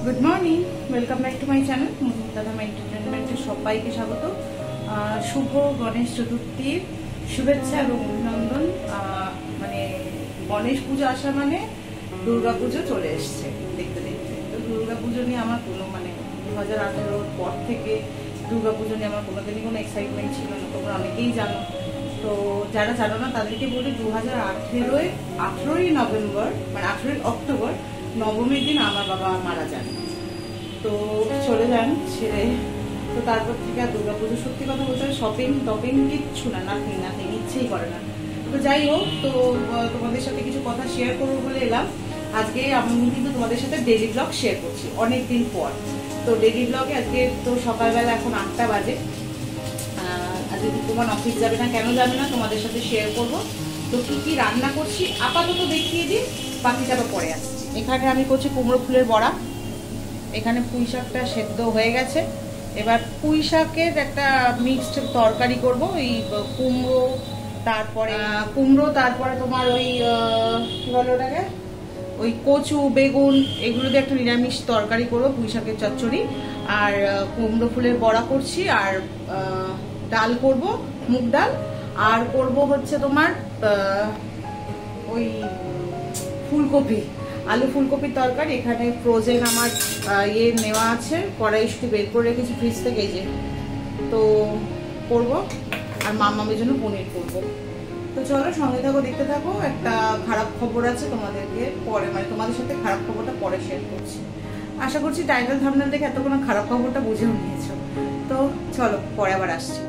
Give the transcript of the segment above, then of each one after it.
Good morning, welcome back to my channel Dadama এন্টারটেনমেন্টের সবাইকে স্বাগত। শুভ গণেশ চতুর্থীর শুভেচ্ছা এবং অভিনন্দন। মানে গণেশ পুজো আসা মানে দুর্গা পুজো চলে এসছে দেখতে দেখতে। তো দুর্গা পুজো নিয়ে আমার কোনো 2018 পর থেকে দুর্গা পুজো নিয়ে আমার কোনোদিনই কোনো এক্সাইটমেন্ট ছিল না, তোমরা অনেকেই জানো। তো যারা জানো না তাদেরকে বলি, 2018-ই নভেম্বর মানে 18ই অক্টোবর নবমীর দিন আমার বাবা মারা যান। তো চলে যান ছেড়ে। তো তারপর থেকে আর দুর্গাপুজো সত্যি কথা বলতে শপিং টপিং কিচ্ছু না, নাথিং ইচ্ছেই করে না। তো যাই হোক, তো তোমাদের সাথে কিছু কথা শেয়ার করবো বলে এলাম। আজকে আমি কিন্তু তোমাদের সাথে ডেইলি ব্লগ শেয়ার করছি অনেকদিন পর। তো ডেইলি ব্লগে আজকে তো সকালবেলা এখন 8টা বাজে। আজকে তোমার অফিস যাবে না, কেন যাবে না তোমাদের সাথে শেয়ার করবো। তো কি কি রান্না করছি আপাতত দেখিয়ে দিই, বাকিটা তো পরে আসছি। এখানে আমি করছি কুমড়ো ফুলের বড়া। এখানে পুঁই শাকটা সেদ্ধ হয়ে গেছে। এবার পুঁই শাকের একটা মিক্সড তরকারি করব। ওই কুমড়ো তারপরে তোমার ওই কি বলো ওটাকে, ওই কচু বেগুন এগুলো দিয়ে একটা নিরামিষ তরকারি করবো, পুঁই শাকের চচ্চড়ি। আর কুমড়ো ফুলের বড়া করছি, আর ডাল করব, মুগ ডাল। আর করব হচ্ছে তোমার ওই ফুলকপি, আলু ফুলকপির তরকারি। এখানে ফ্রোজেন আমার নেওয়া আছে, কড়াই শুধু বের করে রেখেছি ফ্রিজ থেকে, এই যে। তো করব, আর মামামের জন্য পনির করব। তো চলো সঙ্গে থাকো, দেখতে থাকো। একটা খারাপ খবর আছে তোমাদেরকে পরে, মানে তোমাদের সাথে খারাপ খবরটা পরে শেয়ার করছি। আশা করছি টাইটেল থাম্বনেল দেখে এতক্ষণ খারাপ খবরটা বুঝেও নিয়েছো। তো চলো পরে আবার আসছি।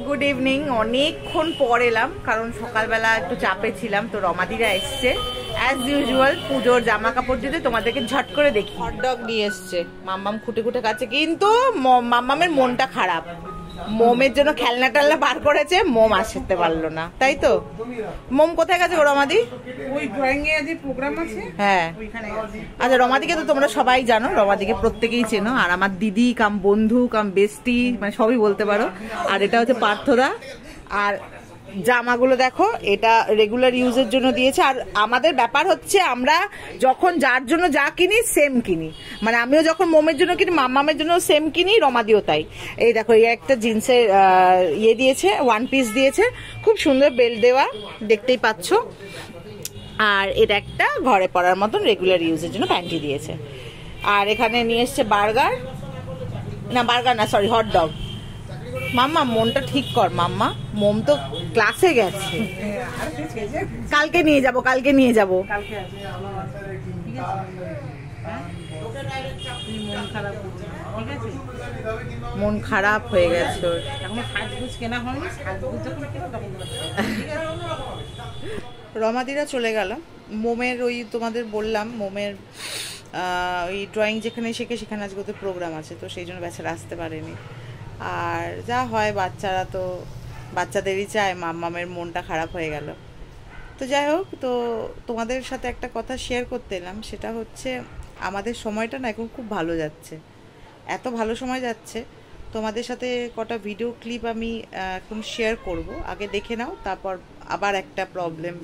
গুড ইভিনিং, অনেকক্ষণ পর এলাম, কারণ সকালবেলা একটু চাপে ছিলাম। তো রমাদিরা এসছে অ্যাজ ইউজুয়াল পুজোর জামা কাপড় দিতে। তোমাদেরকে ঝট করে দেখি, হটডগ নিয়ে এসছে। মাম্মাম খুঁটে খুঁটে খাচ্ছে, কিন্তু মাম্মামের মনটা খারাপ। মোমের জন্য খেলনা টেলনা বার করেছে, মোম আসতে পারলো না, তাই তো। মোম কোথায় গেছে গো রমাদি? ওই ড্রয়িং এ যে প্রোগ্রাম আছে, হ্যাঁ। আচ্ছা, রমাদিকে তো তোমরা সবাই জানো, রমাদিকে প্রত্যেকেই চেনো। আর আমার দিদি কাম বন্ধু কাম বেস্টি, মানে সবই বলতে পারো। আর এটা হচ্ছে পার্থদা। আর জামাগুলো দেখো, এটা রেগুলার ইউজের জন্য দিয়েছে। আর আমাদের ব্যাপার হচ্ছে, আমরা যখন যার জন্য যা কিনি সেম কিনি। মানে আমিও যখন মোমের জন্য কিনি, মাম্মামের জন্য সেম কিনি, রমাদিও তাই। এই দেখো, এই একটা জিন্সের দিয়েছে, ওয়ান পিস দিয়েছে, খুব সুন্দর বেল্ট দেওয়া, দেখতেই পাচ্ছ। আর এটা একটা ঘরে পরার মতন রেগুলার ইউজের জন্য প্যান্টি দিয়েছে। আর এখানে নিয়ে এসছে বার্গার না সরি, হটডগ। মাম্মা মনটা ঠিক কর মাম্মা, মোম তো ক্লাসে গেছে। কালকে নিয়ে যাব। মন খারাপ হয়ে গেছে ওর। রমাদিরা চলে গেল। মোমের ওই তোমাদের বললাম, মোমের ওই ড্রয়িং যেখানে শেখে সেখানে আজকে ওদের প্রোগ্রাম আছে, তো সেই জন্য বেচারা আসতে পারেনি। আর যা হয়, বাচ্চারা তো বাচ্চাদেরই চায়। মাম্মামের মনটা খারাপ হয়ে গেল। তো যাই হোক, তো তোমাদের সাথে একটা কথা শেয়ার করতে এলাম। সেটা হচ্ছে, আমাদের সময়টা না এখন খুব ভালো যাচ্ছে, এত ভালো সময় যাচ্ছে। তোমাদের সাথে কটা ভিডিও ক্লিপ আমি এখন শেয়ার করব, আগে দেখে নাও। তারপর আবার একটা প্রবলেম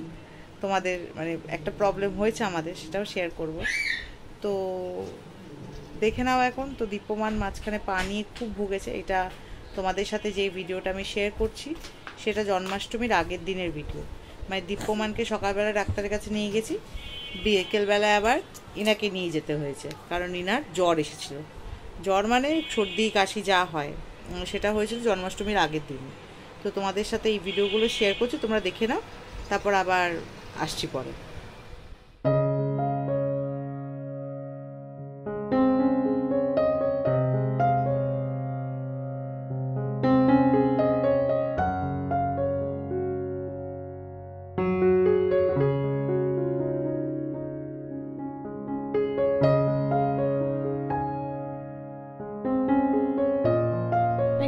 তোমাদের, মানে একটা প্রবলেম হয়েছে আমাদের, সেটাও শেয়ার করব। তো দেখে নাও এখন। তো দীপ্যমান মাঝখানে পা নিয়ে খুব ভুগেছে। এটা তোমাদের সাথে যে ভিডিওটা আমি শেয়ার করছি, সেটা জন্মাষ্টমীর আগের দিনের ভিডিও। মানে দীপ্যমানকে সকালবেলা ডাক্তারের কাছে নিয়ে গেছি, বিকেলবেলায় আবার ইনাকে নিয়ে যেতে হয়েছে, কারণ ইনার জ্বর এসেছিল। জ্বর মানে সর্দি কাশি যা হয়, সেটা হয়েছিল জন্মাষ্টমীর আগের দিন। তো তোমাদের সাথে এই ভিডিওগুলো শেয়ার করছি, তোমরা দেখে নাও, তারপর আবার আসছি পরে।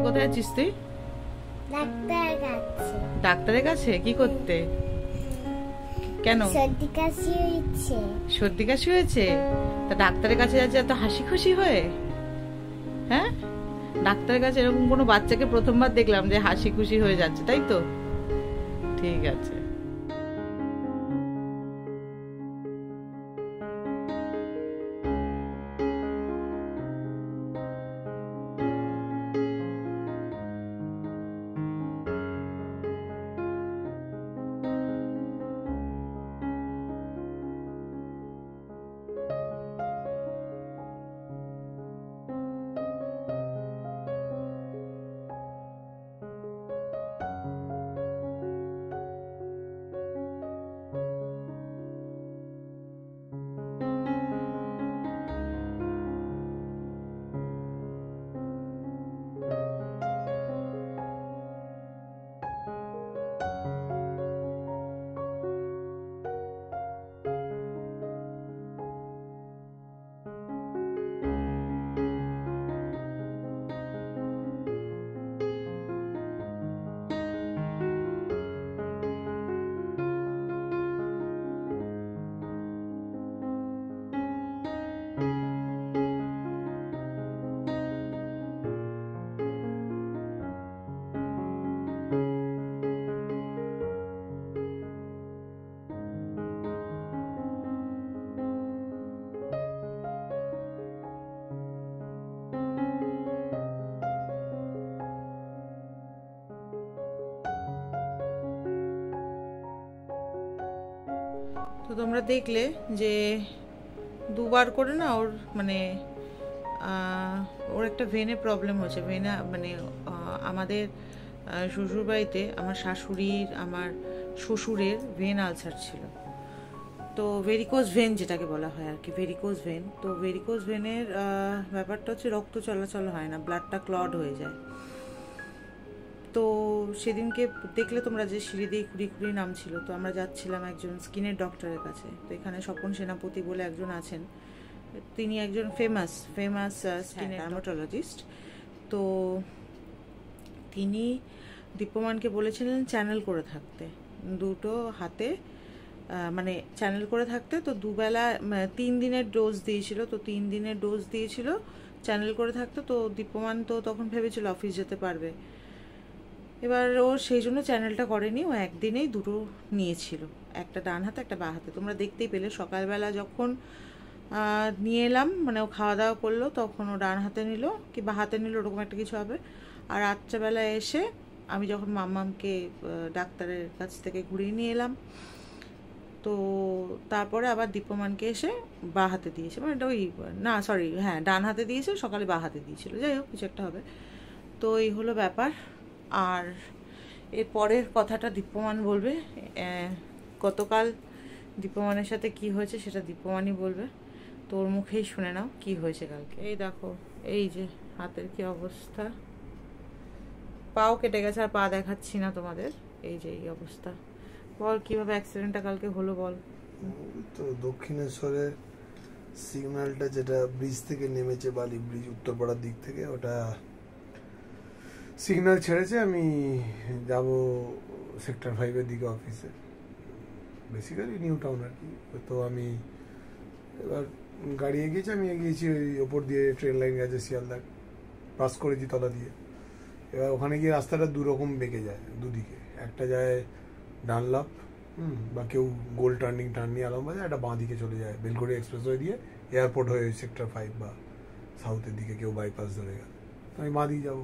কোথায় আছিস তুই? ডাক্তারের কাছে কি করতে? কেন? সর্দি কাশি হয়েছে? তা ডাক্তারের কাছে যাচ্ছে এত হাসি খুশি হয়ে? হ্যাঁ, ডাক্তারের কাছে এরকম কোনো বাচ্চাকে প্রথমবার দেখলাম যে হাসি খুশি হয়ে যাচ্ছে, তাই তো? ঠিক আছে। তো তোমরা দেখলে যে দুবার করে না ওর মানে ওর একটা ভেনে প্রবলেম হচ্ছে। ভেনা মানে আমাদের শ্বশুরবাড়িতে আমার শাশুড়ির আমার শ্বশুরের ভেন আলসার ছিল। তো ভেরিকোজ ভেন যেটাকে বলা হয় আর কি, ভেরিকোজ ভেন। তো ভেরিকোজ ভেনের ব্যাপারটা হচ্ছে রক্ত চলাচল হয় না, ব্লাডটা ক্লড হয়ে যায়। তো সেদিনকে দেখলে তোমরা যে সিঁড়ি দিয়ে খুঁড়ি খুঁড়ি নামছিল, তো আমরা যাচ্ছিলাম একজন স্কিনের ডক্টরের কাছে। তো এখানে স্বপন সেনাপতি বলে একজন আছেন, তিনি একজন ফেমাস স্কিন ডার্মাটোলজিস্ট। তো তিনি দীপ্যমানকে বলেছিলেন চ্যানেল করে থাকতে, দুটো হাতে মানে চ্যানেল করে থাকতে। তো দুবেলা 3 দিনের ডোজ দিয়েছিল, তো 3 দিনের ডোজ দিয়েছিল চ্যানেল করে থাকতে। তো দীপ্যমান তো তখন ভেবেছিল অফিস যেতে পারবে, এবার ও সেই জন্য চ্যানেলটা করেনি, ও একদিনেই দুটো নিয়েছিল, একটা ডান হাতে একটা বাঁ হাতে। তোমরা দেখতেই পেলে সকালবেলা যখন নিয়ে এলাম, মানে ও খাওয়া দাওয়া করলো, তখন ও ডান হাতে নিল কি বাঁ হাতে নিল ওরকম একটা কিছু হবে। আর রাত্রেবেলা এসে আমি যখন মাম্মামকে ডাক্তারের কাছ থেকে ঘুরিয়ে নিয়ে এলাম, তো তারপরে আবার দীপ্যমানকে এসে বাঁ হাতে দিয়েছে, মানে ওই না সরি হ্যাঁ ডান হাতে দিয়েছে, সকালে বাঁ হাতে দিয়েছিল, যাই হোক কিছু একটা হবে। তো এই হলো ব্যাপার। আর এর পরের কথাটা দীপ্যমান বলবে। গতকাল দীপ্যমানের সাথে কি হয়েছে সেটা দীপ্যমানই বলবে, তোর মুখেই শুনে নাও কি হয়েছে কালকে। এই দেখো, এই যে হাতের কি অবস্থা, পাও কেটে গেছে, আর পা দেখাচ্ছি না তোমাদের, এই যে এই অবস্থা। বল কিভাবে অ্যাক্সিডেন্টটা কালকে হলো বল। তো দক্ষিণেশ্বরে সিগন্যালটা যেটা ব্রিজ থেকে নেমেছে, বালি ব্রিজ উত্তরপাড়ার দিক থেকে, ওটা সিগন্যাল ছেড়েছে। আমি যাব সেক্টর 5-এর দিকে অফিসে, বেসিক্যালি নিউ টাউন আর কি। তো আমি এবার গাড়ি এগিয়েছি, আমি এগিয়েছি ওই ওপর দিয়ে ট্রেন লাইন গেছে শিয়ালদা, পাস করেছি তলা দিয়ে। এবার ওখানে গিয়ে রাস্তাটা দুরকম বেঁকে যায় দুদিকে, একটা যায় ডানলাপ বা কেউ গোল টার্ন নিয়ে আলমবাজার, একটা বাঁ দিকে চলে যায় বেলঘড়ি এক্সপ্রেসওয়ে দিয়ে এয়ারপোর্ট হয়ে সেক্টর 5 বা সাউথের দিকে কেউ বাইপাস ধরে গেল। আমি বাঁ দিয়ে যাবো।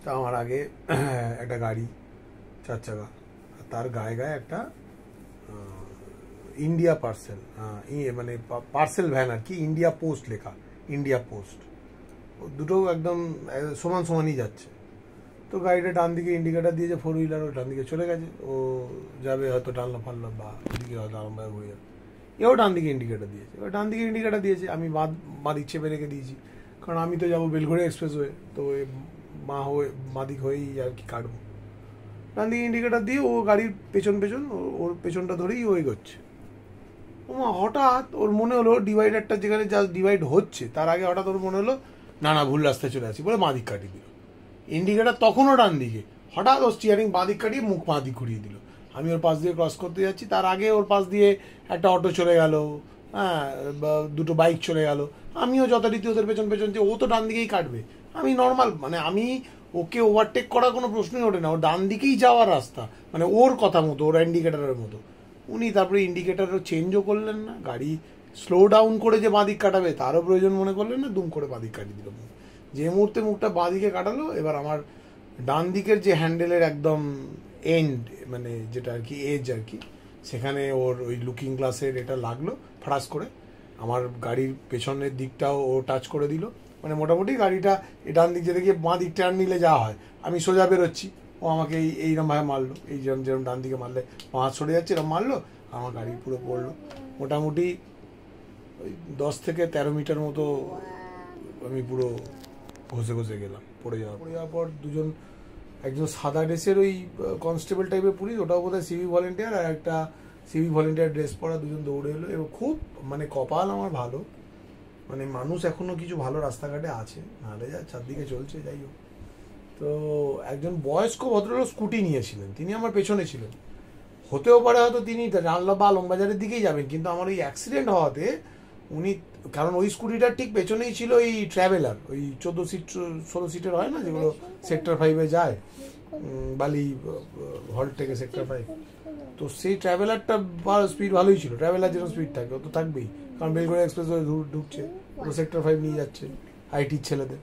তা আমার আগে একটা গাড়ি 4 চাকা, তার গায়ে গায়ে একটা ইন্ডিয়া পার্সেল, মানে পার্সেল ভ্যান আর কি, ইন্ডিয়া পোস্ট লেখা, ইন্ডিয়া পোস্ট, দুটো একদম সমানই যাচ্ছে। তো গাড়িটা ডান দিকে ইন্ডিকেটার দিয়েছে, 4 হুইলার, ও ডান দিকে চলে গেছে, ও যাবে হয়তো ডানলাম ফানলাম বা ওদিকে হয়তো আরামবাগ হয়ে যাবে, এও ডান দিকে ইন্ডিকেটার দিয়েছে। এবার ডান দিকে ইন্ডিকেটার দিয়েছে, আমি বাঁ দিক চেপে রেখে দিয়েছি, কারণ আমি তো যাবো বেলঘড়ি এক্সপ্রেসওয়ে, তো বাঁ দিক হয়েই আর কি কাটবো। ডান দিকে ইন্ডিকেটার দিয়ে ও গাড়ির পেছন ওর পেছনটা ধরেই ও এগোচ্ছে। হঠাৎ ওর মনে হলো ডিভাইডারটা যেখানে জাস্ট ডিভাইড হচ্ছে তার আগে হঠাৎ ওর মনে হলো না ভুল রাস্তায় চলে আসি বলে বাঁ দিক কাটিয়ে দিল। ইন্ডিকেটার তখনও ডান দিকে, হঠাৎ ও স্টিয়ারিং বাঁ দিক কাটিয়ে মুখ বাঁ দিক ঘুরিয়ে দিল। আমি ওর পাশ দিয়ে ক্রস করতে যাচ্ছি, তার আগে ওর পাশ দিয়ে একটা অটো চলে গেল, হ্যাঁ, দুটো বাইক চলে গেল। আমিও যথারীতি ওদের পেছন পেছন, যে ও তো ডান দিকেই কাটবে, আমি নর্মাল, মানে আমি ওকে ওভারটেক করার কোনো প্রশ্নই ওঠে না, ওর ডান দিকেই যাওয়ার রাস্তা, মানে ওর কথা মতো, ওর ইন্ডিকেটারের মতো। উনি তারপরে ইন্ডিকেটারও চেঞ্জও করলেন না, গাড়ি স্লো ডাউন করে যে বাঁ দিক কাটাবে তারও প্রয়োজন মনে করলেন না, দুম করে বাঁ দিক কাটিয়ে দিল। যে মুহূর্তে মুখটা বাঁ দিকে কাটালো, এবার আমার ডান দিকের যে হ্যান্ডেলের একদম এন্ড, মানে যেটা আর কি এজ আর কি, সেখানে ওর ওই লুকিং গ্লাসের এটা লাগলো ফাড়াস করে, আমার গাড়ির পেছনের দিকটাও ও টাচ করে দিল। মানে মোটামুটি গাড়িটা ডান দিক যেতে গিয়ে বাঁ দিক টার্ন নিলে যা হয়, আমি সোজা বেরোচ্ছি, ও আমাকে এইরকমভাবে মারলো, এই যেরকম ডান দিকে মারলে পাঁচ সরে যাচ্ছে এরকম মারলো, আমার গাড়ি পুরো পড়লো। মোটামুটি ওই 10 থেকে 13 মিটার মতো আমি পুরো ঘষে ঘষে গেলাম। পড়ে যাওয়ার পর একজন সাদা ড্রেসের ওই কনস্টেবল টাইপের পুলিশ, ওটাও বোধহয় সিভিক ভলেন্টিয়ার, আর একটা সিভিক ভলেন্টিয়ার ড্রেস পরা দুজন দৌড়ে এলো। এবং খুব মানে কপাল আমার ভালো, মানে মানুষ এখনো কিছু ভালো রাস্তাঘাটে আছে, নাহলে যা চারদিকে চলছে। যাই হোক, তো একজন বয়স্ক ভদ্রলোক স্কুটি নিয়েছিলেন, তিনি আমার পেছনে ছিলেন। হতেও পারে হয়তো তিনি জানলা বা আলমবাজারের দিকেই যাবেন, কিন্তু আমার ওই অ্যাক্সিডেন্ট হওয়াতে উনি, কারণ ওই স্কুটিটার ঠিক পেছনেই ছিল ওই ট্রাভেলার, ওই 14 সিট 16 সিটের হয় না, যেগুলো সেক্টর 5-এ যায় বালি হল্ট থেকে সেক্টর 5। তো সেই ট্রাভেলারটা স্পিড ভালোই ছিল, ট্রাভেলার যেরকম স্পিড থাকে ও তো থাকবেই, কারণ বেলগড়িয়া এক্সপ্রেস ঢুকছে, ও সেক্টর 5 নিয়ে যাচ্ছে আইটির ছেলেদের।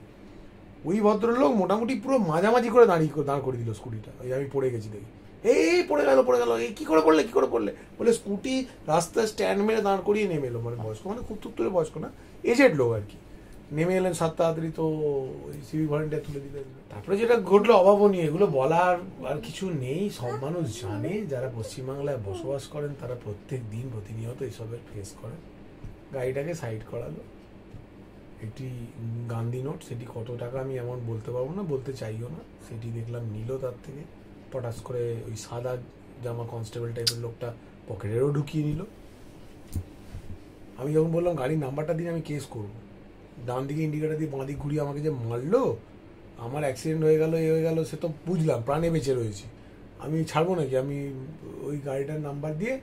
ওই ভদ্রলোক মোটামুটি পুরো মাঝামাঝি করে দাঁড় করে দিল স্কুটিটা। ওই আমি পড়ে গেছি দেখি, এই পড়ে গেল, এই কি করে পড়লে বলে স্কুটি রাস্তায় স্ট্যান্ড মেরে দাঁড় করিয়ে নেমে এলো। মানে বয়স্ক, মানে খুব তুত্তুরে বয়স্ক না, এজেড লোক আর কি, নেমে এলেন সাত তাড়াতাড়ি, তো ওই সিভিক ভলেন্টিয়ার তুলে দিলেন। তারপরে যেটা ঘটলো অভাবনীয়, এগুলো বলার আর কিছু নেই, সব মানুষ জানে, যারা পশ্চিমবাংলায় বসবাস করেন তারা প্রত্যেক দিন প্রতিনিয়ত এইসবের ফেস করেন। গাড়িটাকে সাইড করালো, একটি গান্ধী নোট, সেটি কত টাকা আমি এমন বলতে পারবো না, বলতে চাইও না, সেটি দেখলাম নিল তার থেকে, পটাশ করে ওই সাদা জামা কনস্টেবল টাইপের লোকটা পকেটেরও ঢুকিয়ে নিল। আমি যখন বললাম গাড়ির নাম্বারটা দিয়ে আমি কেস করবো, ডান দিকে ইন্ডিকেটার দিয়ে বাঁ দিক ঘুরিয়ে আমাকে যে মারলো, আমার অ্যাক্সিডেন্ট হয়ে গেল, হয়ে গেল, সে তো বুঝলাম, প্রাণে বেঁচে রয়েছি, আমি ছাড়বো নাকি? আমি ওই গাড়িটার নাম্বার দিয়ে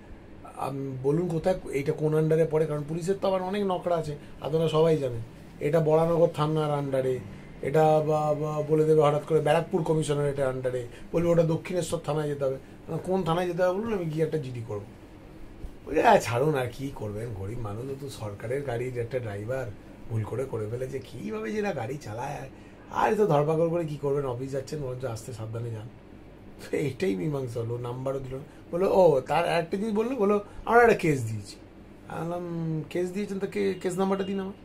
বলুন কোথায়, এইটা কোন আন্ডারে পড়ে, কারণ পুলিশের তো আবার অনেক নকরা আছে, আপনারা সবাই জানেন, এটা বরানগর থানার আন্ডারে, এটা বলে দেবে হঠাৎ করে ব্যারাকপুর কমিশনারেটের আন্ডারে, বলবে ওটা দক্ষিণেশ্বর থানায় যেতে হবে। কোন থানায় যেতে হবে বলুন, আমি গিয়ে একটা জিডি করবো। ওই ছাড়ুন, আর কি করবেন, গরিব মানুষ, তো সরকারের গাড়ির একটা ড্রাইভার ভুল করে ফেলেছে, কীভাবে যেটা গাড়ি চালায়, আর তো ধরপাকড় করে কি করবেন, অফিস যাচ্ছেন, বরঞ্চ আসতে সাবধানে যান। এইটাই মীমাংসা হলো, নাম্বারও দিল, বললো ও তার একটা জিনিস বললো আমরা একটা কেস দিয়েছি। বললাম কেস দিয়েছেন, তো কেস নাম্বারটা দিন, আমার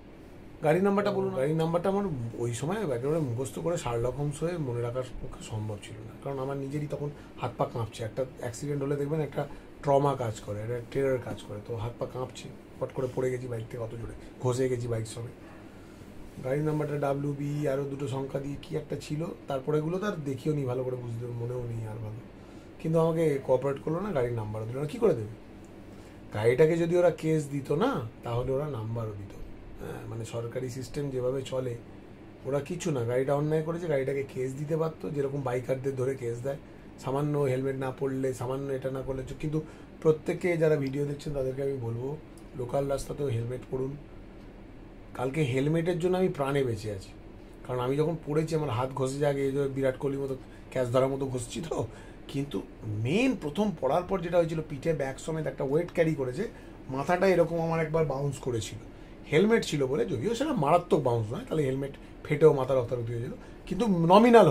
গাড়ির নাম্বারটা বলুন। গাড়ির নাম্বারটা আমার ওই সময় একেবারে মুখস্থ করে শার্লক হোমস হয়ে মনে রাখার পক্ষে সম্ভব ছিল না, কারণ আমার নিজেরই তখন হাত পা কাঁপছে। একটা অ্যাক্সিডেন্ট হলে দেখবেন একটা ট্রমা কাজ করে, একটা টেরার কাজ করে, তো হাত পা কাঁপছে, পট করে পড়ে গেছি বাইক থেকে, কত জোরে ঘষে গেছি বাইক সঙ্গে। গাড়ির নাম্বারটা WB আরও দুটো সংখ্যা দিয়ে কি একটা ছিল, তারপরে এগুলো তো আর দেখিও নি ভালো করে, বুঝতে মনেও নেই আর ভালো, কিন্তু আমাকে কোঅপারেট করলো না, গাড়ির নাম্বারও দিল না। কী করে দেবে? গাড়িটাকে যদি ওরা কেস দিত না, তাহলে ওরা নাম্বারও দিত। হ্যাঁ, মানে সরকারি সিস্টেম যেভাবে চলে, ওরা কিছু না, গাড়িটা অন্যায় করেছে, গাড়িটাকে কেস দিতে পারতো, যেরকম বাইকারদের ধরে কেস দেয়, সামান্য হেলমেট না পরলে, সামান্য এটা না করলে। কিন্তু প্রত্যেকে যারা ভিডিও দেখছেন তাদেরকে আমি বলবো, লোকাল রাস্তাতেও হেলমেট পরুন। কালকে হেলমেটের জন্য আমি প্রাণে বেঁচে আছি, কারণ আমি যখন পড়েছি আমার হাত ঘষে যাগে, এই যে বিরাট কোহলির মতো ক্যাচ ধরার মতো ঘষছি তো। কিন্তু মেন প্রথম পড়ার পর যেটা হয়েছিল, পিঠে ব্যাগ সমেত একটা ওয়েট ক্যারি করেছে, মাথাটা এরকম আমার একবার বাউন্স করেছিল, হেলমেট ছিল বলে, যদিও সেটা মারাত্মক বাউন্স নয়, তাহলে হেলমেট ফেটেও মাথা রক্তারক্তি হয়েছিল, কিন্তু নমিনাল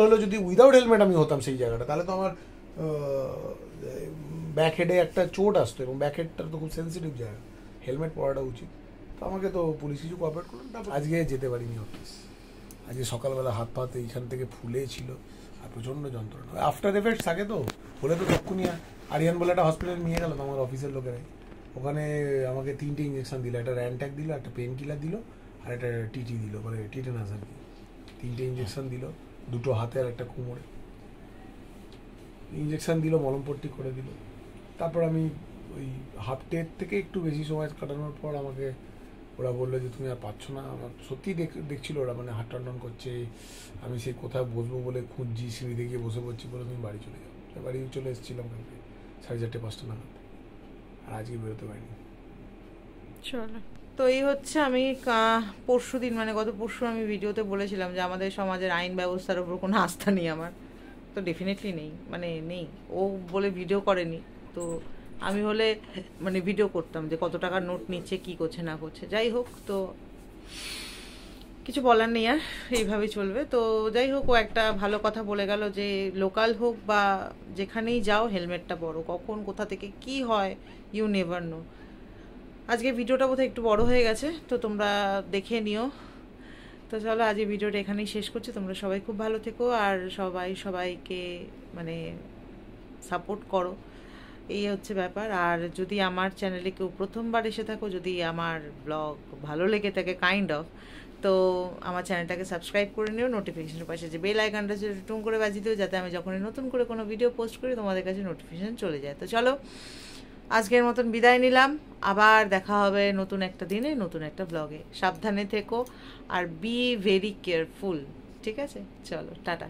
হলো যদি উইদাউট হেলমেট আমি হতাম সেই জায়গাটা, তাহলে তো আমার ব্যাক হেডে একটা চোট আসতো, এবং ব্যাক হেডটা তো খুব সেন্সিটিভ জায়গা, হেলমেট পরাটা উচিত। তো আমাকে তো পুলিশ কিছু কোঅপারেট করলেন। তারপর আজকে যেতে পারিনি অফিস, আজকে সকালবেলা হাত পা এইখান থেকে ফুলে ছিল, আর প্রচণ্ড যন্ত্রণা, আফটার এফেক্টস থাকে, তো হলে তো তক্ষুনি আরিয়ান বলে একটা হসপিটালে নিয়ে গেল তো আমার অফিসের লোকেরাই, ওখানে আমাকে 3টে ইঞ্জেকশন দিল, একটা র্যানট্যাক দিল, একটা পেন কিলার দিল, আর একটা টিটি দিল, মানে টিটেনাস আর কি। 3টে ইঞ্জেকশন দিল, দুটো হাতে আর একটা কোমরে ইঞ্জেকশন দিল, মলমপট্টি করে দিল। তারপর আমি ওই হাফ ডে থেকে একটু বেশি সময় কাটানোর পর আমাকে ওরা বললো যে তুমি আর পাচ্ছ না। আমার সত্যি দেখছিল ওরা, মানে হাট টান করছে, আমি সেই কোথায় বসবো বলে খুঁজছি, সিঁড়িতে গিয়ে বসে পড়ছি, বলে তুমি বাড়ি চলে যাও। বাড়ি চলে এসেছিলাম কালকে 4:30 5টা নাগাদ, আর আজকে বেরোতে পারিনি। চলো, তো এই হচ্ছে, আমি পরশু দিন মানে গত পরশু আমি ভিডিওতে বলেছিলাম যে আমাদের সমাজের আইন ব্যবস্থার উপর কোনো আস্থা নেই আমার, তো ডেফিনেটলি নেই, মানে নেই। ও বলে ভিডিও করেনি, তো আমি হলে মানে ভিডিও করতাম যে কত টাকার নোট নিচ্ছে, কি করছে না করছে। যাই হোক, তো কিছু বলার নেই, আর এইভাবেই চলবে। তো যাই হোক, ও একটা ভালো কথা বলে গেল যে লোকাল হোক বা যেখানেই যাও হেলমেটটা পরো, কখন কোথা থেকে কি হয় ইউ নেভার নো। আজকে ভিডিওটা বোধহয় একটু বড় হয়ে গেছে, তো তোমরা দেখে নিও। তো চলো, আজকে ভিডিওটা এখানেই শেষ করছি। তোমরা সবাই খুব ভালো থেকো, আর সবাইকে মানে সাপোর্ট করো, এই হচ্ছে ব্যাপার। আর যদি আমার চ্যানেলে কেউ প্রথমবার এসে থাকো, যদি আমার ব্লগ ভালো লেগে থাকে কাইন্ড অফ, তো আমার চ্যানেলটাকে সাবস্ক্রাইব করে নিও। নোটিফিকেশনের পাশে যে বেল আইকনটা টুং করে বাজিয়ে দিও, যাতে আমি যখনই নতুন করে কোনো ভিডিও পোস্ট করি তোমাদের কাছে নোটিফিকেশন চলে যায়। তো চলো, আজকের মতন বিদায় নিলাম। আবার দেখা হবে নতুন একটা দিনে, নতুন একটা ব্লগে। সাবধানে থেকো আর বি ভেরি কেয়ারফুল, ঠিক আছে? চলো, টাটা।